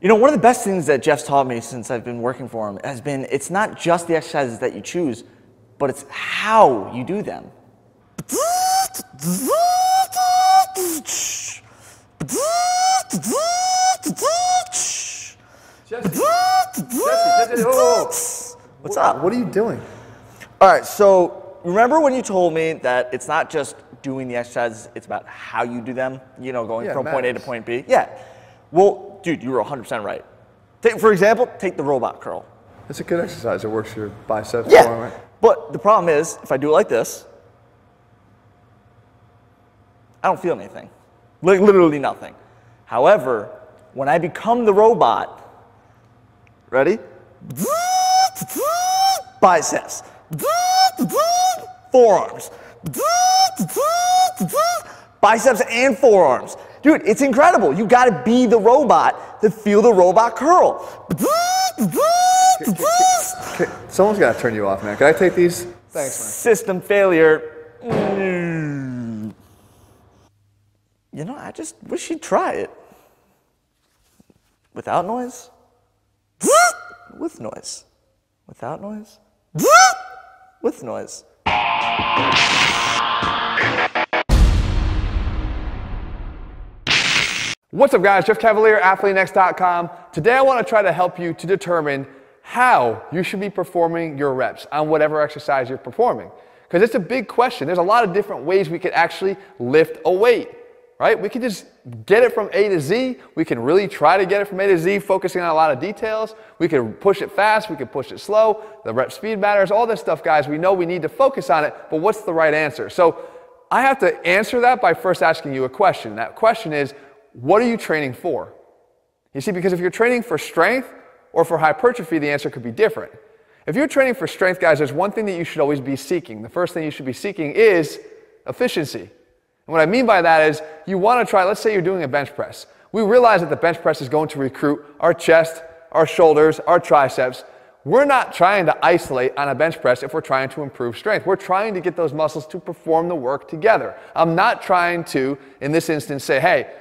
You know, one of the best things that Jeff's taught me since I've been working for him has been it's not just the exercises that you choose, but it's how you do them. What's up? What are you doing? All right, so remember when you told me that it's not just doing the exercises, it's about how you do them, you know, going from point A to point B? Yeah. Well, dude, you were 100% right. For example, take the robot curl. It's a good exercise. It works your biceps. Yeah, right? but the problem is, if I do it like this, I don't feel anything. Literally nothing. However, when I become the robot, ready? Biceps. Forearms. Biceps and forearms. Dude, it's incredible. You gotta be the robot to feel the robot curl. Okay, someone's gotta turn you off, man. Can I take these? Thanks, man. System failure. You know, I just wish you'd try it. Without noise? With noise. Without noise? With noise. What's up, guys? Jeff Cavaliere, ATHLEAN-X.com. Today I want to try to help you to determine how you should be performing your reps on whatever exercise you're performing. Because it's a big question. There's a lot of different ways we could actually lift a weight, right? We could just get it from A to Z. We can really try to get it from A to Z, focusing on a lot of details. We can push it fast. We can push it slow. The rep speed matters. All this stuff, guys, we know we need to focus on it, but what's the right answer? So I have to answer that by first asking you a question. That question is, what are you training for? You see, because if you're training for strength or for hypertrophy, the answer could be different. If you're training for strength, guys, there's one thing that you should always be seeking. The first thing you should be seeking is efficiency. And what I mean by that is you want to try, let's say you're doing a bench press. We realize that the bench press is going to recruit our chest, our shoulders, our triceps. We're not trying to isolate on a bench press if we're trying to improve strength. We're trying to get those muscles to perform the work together. I'm not trying to, in this instance, say, hey,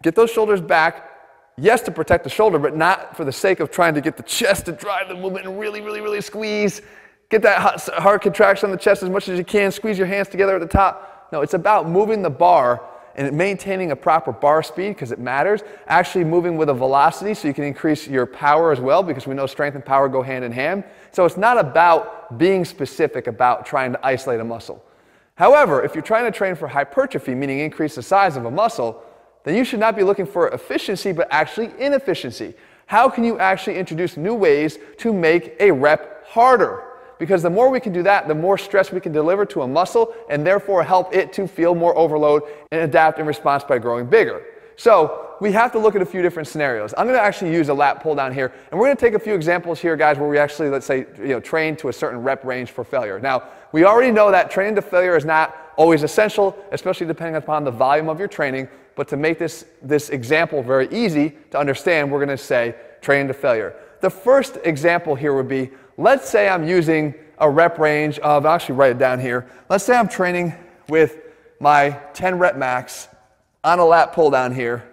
get those shoulders back, yes, to protect the shoulder, but not for the sake of trying to get the chest to drive the movement and really, really, really squeeze. Get that hard contraction on the chest as much as you can. Squeeze your hands together at the top. No, it's about moving the bar and maintaining a proper bar speed because it matters. Actually moving with a velocity so you can increase your power as well because we know strength and power go hand in hand. So it's not about being specific about trying to isolate a muscle. However, if you're trying to train for hypertrophy, meaning increase the size of a muscle, then you should not be looking for efficiency, but actually inefficiency. How can you actually introduce new ways to make a rep harder? Because the more we can do that, the more stress we can deliver to a muscle and therefore help it to feel more overload and adapt in response by growing bigger. So we have to look at a few different scenarios. I'm going to actually use a lat pull down here, and we're going to take a few examples here, guys, where we actually, let's say, train to a certain rep range for failure. Now, we already know that training to failure is not always essential, especially depending upon the volume of your training. But to make this example very easy to understand, we're going to say train to failure. The first example here would be, let's say I'm using a rep range of, I'll actually write it down here. Let's say I'm training with my 10 rep max on a lat pull down here,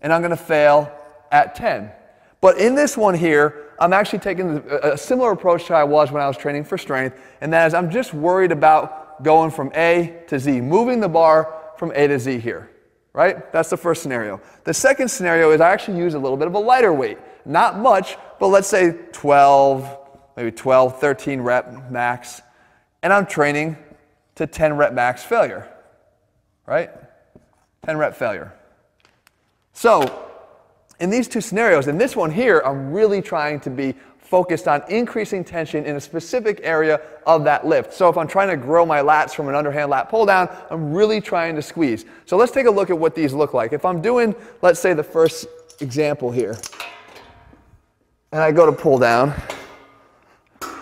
and I'm going to fail at 10. But in this one here, I'm actually taking a similar approach to I was when I was training for strength, and that is I'm just worried about going from A to Z, moving the bar from A to Z here. Right? That's the first scenario. The second scenario is I actually use a little bit of a lighter weight. Not much, but let's say 12, maybe 12, 13 rep max. And I'm training to 10 rep max failure. Right? 10 rep failure. So, in these two scenarios, in this one here, I'm really trying to be focused on increasing tension in a specific area of that lift. So if I'm trying to grow my lats from an underhand lat pull down, I'm really trying to squeeze. So let's take a look at what these look like. If I'm doing, let's say, the first example here, and I go to pull down,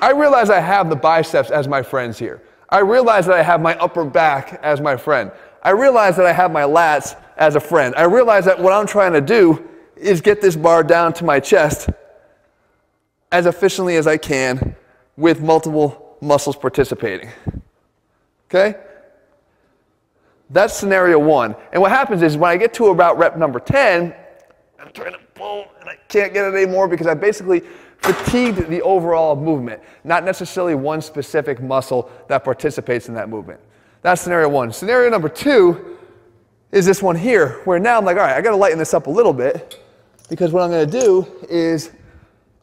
I realize I have the biceps as my friends here. I realize that I have my upper back as my friend. I realize that I have my lats as a friend. I realize that what I'm trying to do is get this bar down to my chest as efficiently as I can with multiple muscles participating. Okay? That's scenario one. And what happens is when I get to about rep number 10, I'm trying to boom, and I can't get it anymore because I basically fatigued the overall movement, not necessarily one specific muscle that participates in that movement. That's scenario one. Scenario number two is this one here, where now I'm like, all right, I got to lighten this up a little bit, because what I'm going to do is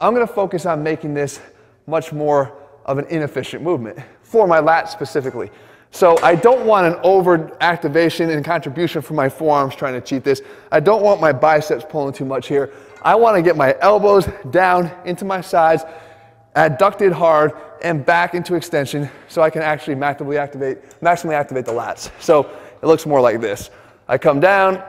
I'm going to focus on making this much more of an inefficient movement for my lats specifically. So I don't want an over activation and contribution from my forearms trying to cheat this. I don't want my biceps pulling too much here. I want to get my elbows down into my sides, adducted hard, and back into extension so I can actually maximally activate the lats. So it looks more like this. I come down,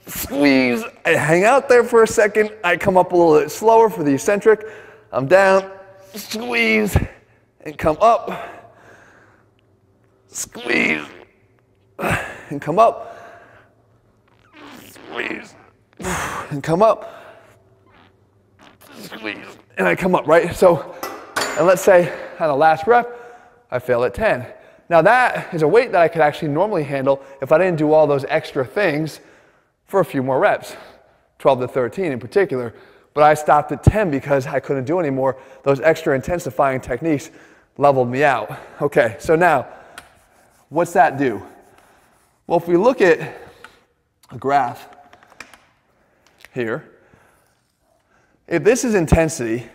squeeze, I hang out there for a second. I come up a little bit slower for the eccentric. I'm down, squeeze, and come up. Squeeze, and come up. Squeeze, and come up. Squeeze, and I come up, right? So, and let's say on the last rep, I fail at 10. Now that is a weight that I could actually normally handle if I didn't do all those extra things for a few more reps, 12 to 13 in particular. But I stopped at 10 because I couldn't do any more. Those extra intensifying techniques leveled me out. Okay, so now, what's that do? Well, if we look at a graph here, if this is intensity,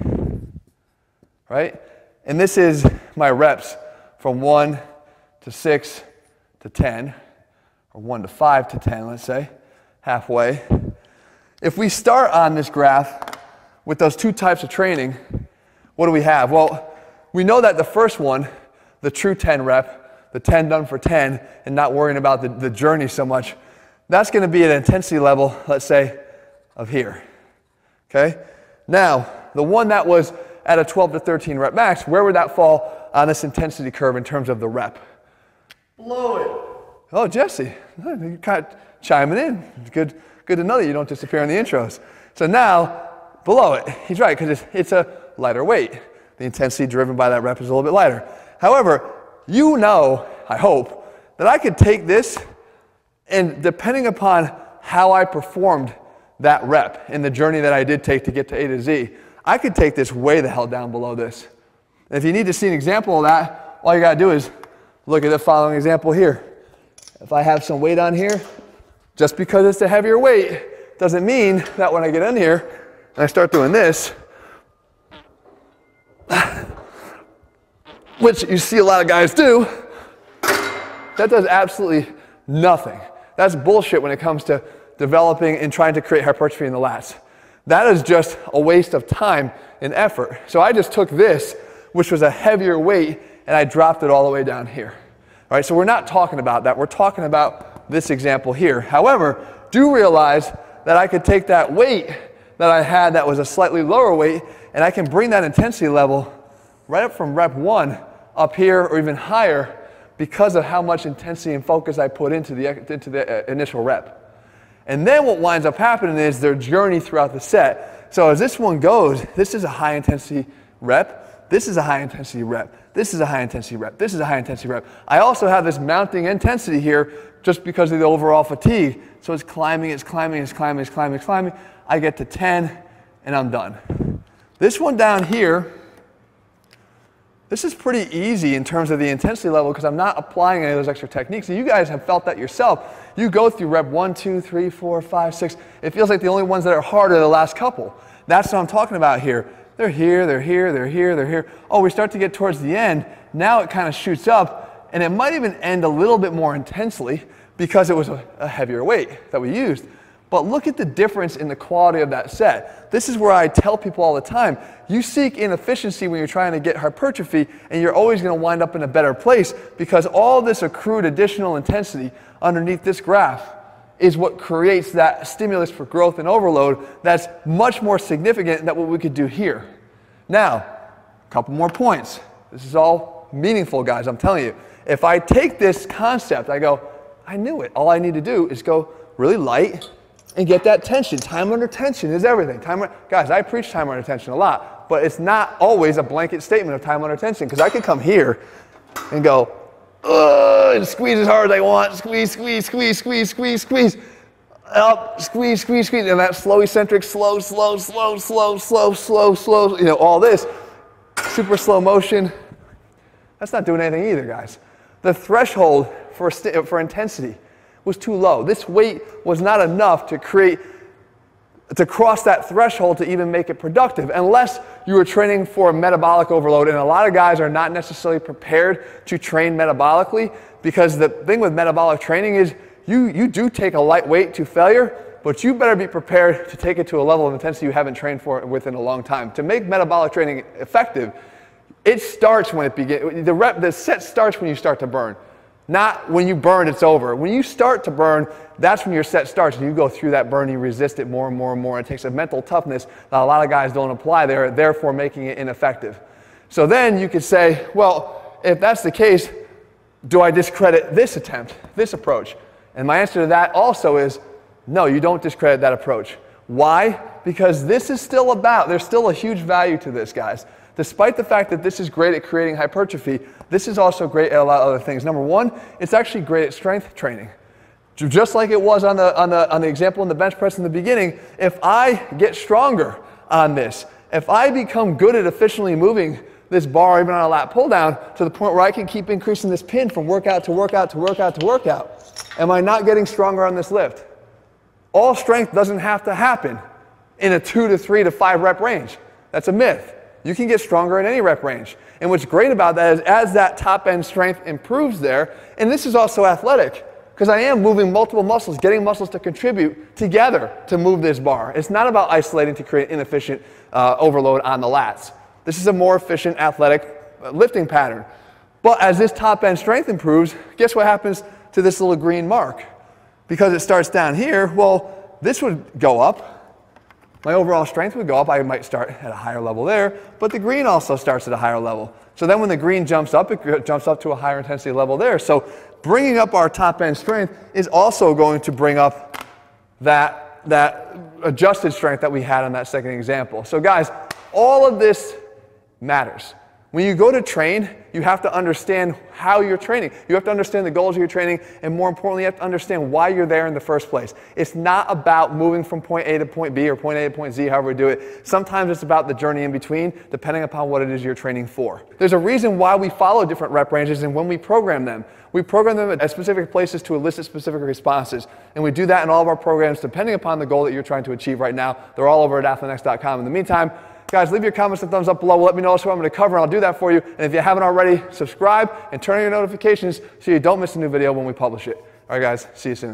right, and this is my reps from 1 to 6 to 10, or 1 to 5 to 10, let's say, halfway. If we start on this graph with those two types of training, what do we have? Well, we know that the first one, the true 10 rep, the 10 done for 10, and not worrying about the journey so much, that's going to be at an intensity level, let's say, of here. Okay? Now, the one that was at a 12 to 13 rep max, where would that fall on this intensity curve in terms of the rep? Below it. Oh, Jesse, you're kind of chiming in. Good to know that you don't disappear in the intros. So now, below it, he's right, because it's a lighter weight. The intensity driven by that rep is a little bit lighter. However, you know, I hope, that I could take this, and depending upon how I performed that rep in the journey that I did take to get to A to Z, I could take this way the hell down below this. And if you need to see an example of that, all you got to do is look at the following example here. If I have some weight on here, just because it's a heavier weight doesn't mean that when I get in here and I start doing this, which you see a lot of guys do, that does absolutely nothing. That's bullshit when it comes to developing and trying to create hypertrophy in the lats. That is just a waste of time and effort. So I just took this, which was a heavier weight, and I dropped it all the way down here. All right, so we're not talking about that. We're talking about this example here. However, do realize that I could take that weight that I had that was a slightly lower weight, and I can bring that intensity level right up from rep 1 up here or even higher because of how much intensity and focus I put into the initial rep. And then what winds up happening is their journey throughout the set. So as this one goes, this is a high intensity rep, this is a high intensity rep, this is a high intensity rep, this is a high intensity rep. I also have this mounting intensity here just because of the overall fatigue. So it's climbing, it's climbing, it's climbing, it's climbing, it's climbing. I get to 10 and I'm done. This one down here, this is pretty easy in terms of the intensity level because I'm not applying any of those extra techniques. And you guys have felt that yourself. You go through rep 1, 2, 3, 4, 5, 6. It feels like the only ones that are hard are the last couple. That's what I'm talking about here. They're here, they're here, they're here, they're here. Oh, we start to get towards the end. Now it kind of shoots up, and it might even end a little bit more intensely because it was a heavier weight that we used. But look at the difference in the quality of that set. This is where I tell people all the time, you seek inefficiency when you're trying to get hypertrophy, and you're always going to wind up in a better place because all this accrued additional intensity underneath this graph is what creates that stimulus for growth and overload that's much more significant than what we could do here. Now, a couple more points. This is all meaningful, guys, I'm telling you. If I take this concept, I go, I knew it. All I need to do is go really light and get that tension. Time under tension is everything. Guys, I preach time under tension a lot, but it's not always a blanket statement of time under tension because I could come here and go, and squeeze as hard as I want, squeeze, squeeze, squeeze, squeeze, squeeze, squeeze. up, squeeze, squeeze, squeeze, and that slow eccentric, slow, slow, slow, slow, slow, slow, slow, you know, all this. Super slow motion. That's not doing anything either, guys. The threshold for intensity was too low. This weight was not enough to cross that threshold to even make it productive, unless you were training for metabolic overload. And a lot of guys are not necessarily prepared to train metabolically, because the thing with metabolic training is you do take a light weight to failure, but you better be prepared to take it to a level of intensity you haven't trained for within a long time. To make metabolic training effective, it starts when it begins. The set starts when you start to burn. Not when you burn, it's over. When you start to burn, that's when your set starts, and you go through that burn, you resist it more and more and more. It takes a mental toughness that a lot of guys don't apply there, therefore making it ineffective. So then you could say, well, if that's the case, do I discredit this attempt, this approach? And my answer to that also is, no, you don't discredit that approach. Why? Because this is still there's still a huge value to this, guys. Despite the fact that this is great at creating hypertrophy, this is also great at a lot of other things. Number one, it's actually great at strength training. Just like it was on the example in the bench press in the beginning, if I get stronger on this, if I become good at efficiently moving this bar even on a lat pull down to the point where I can keep increasing this pin from workout to workout to workout to workout, am I not getting stronger on this lift? All strength doesn't have to happen in a 2 to 3 to 5 rep range. That's a myth. You can get stronger in any rep range. And what's great about that is as that top end strength improves there, and this is also athletic, because I am moving multiple muscles, getting muscles to contribute together to move this bar. It's not about isolating to create inefficient overload on the lats. This is a more efficient athletic lifting pattern. But as this top end strength improves, guess what happens to this little green mark? Because it starts down here, well, this would go up. My overall strength would go up. I might start at a higher level there, but the green also starts at a higher level. So then when the green jumps up, it jumps up to a higher intensity level there. So bringing up our top end strength is also going to bring up that adjusted strength that we had on that second example. So guys, all of this matters. When you go to train, you have to understand how you're training. You have to understand the goals of your training, and more importantly, you have to understand why you're there in the first place. It's not about moving from point A to point B or point A to point Z, however we do it. Sometimes it's about the journey in between, depending upon what it is you're training for. There's a reason why we follow different rep ranges and when we program them. We program them at specific places to elicit specific responses, and we do that in all of our programs depending upon the goal that you're trying to achieve right now. They're all over at ATHLEAN-X.com. In the meantime, guys, leave your comments and thumbs up below. Let me know what I'm going to cover, and I'll do that for you. And if you haven't already, subscribe and turn on your notifications so you don't miss a new video when we publish it. All right, guys, see you soon.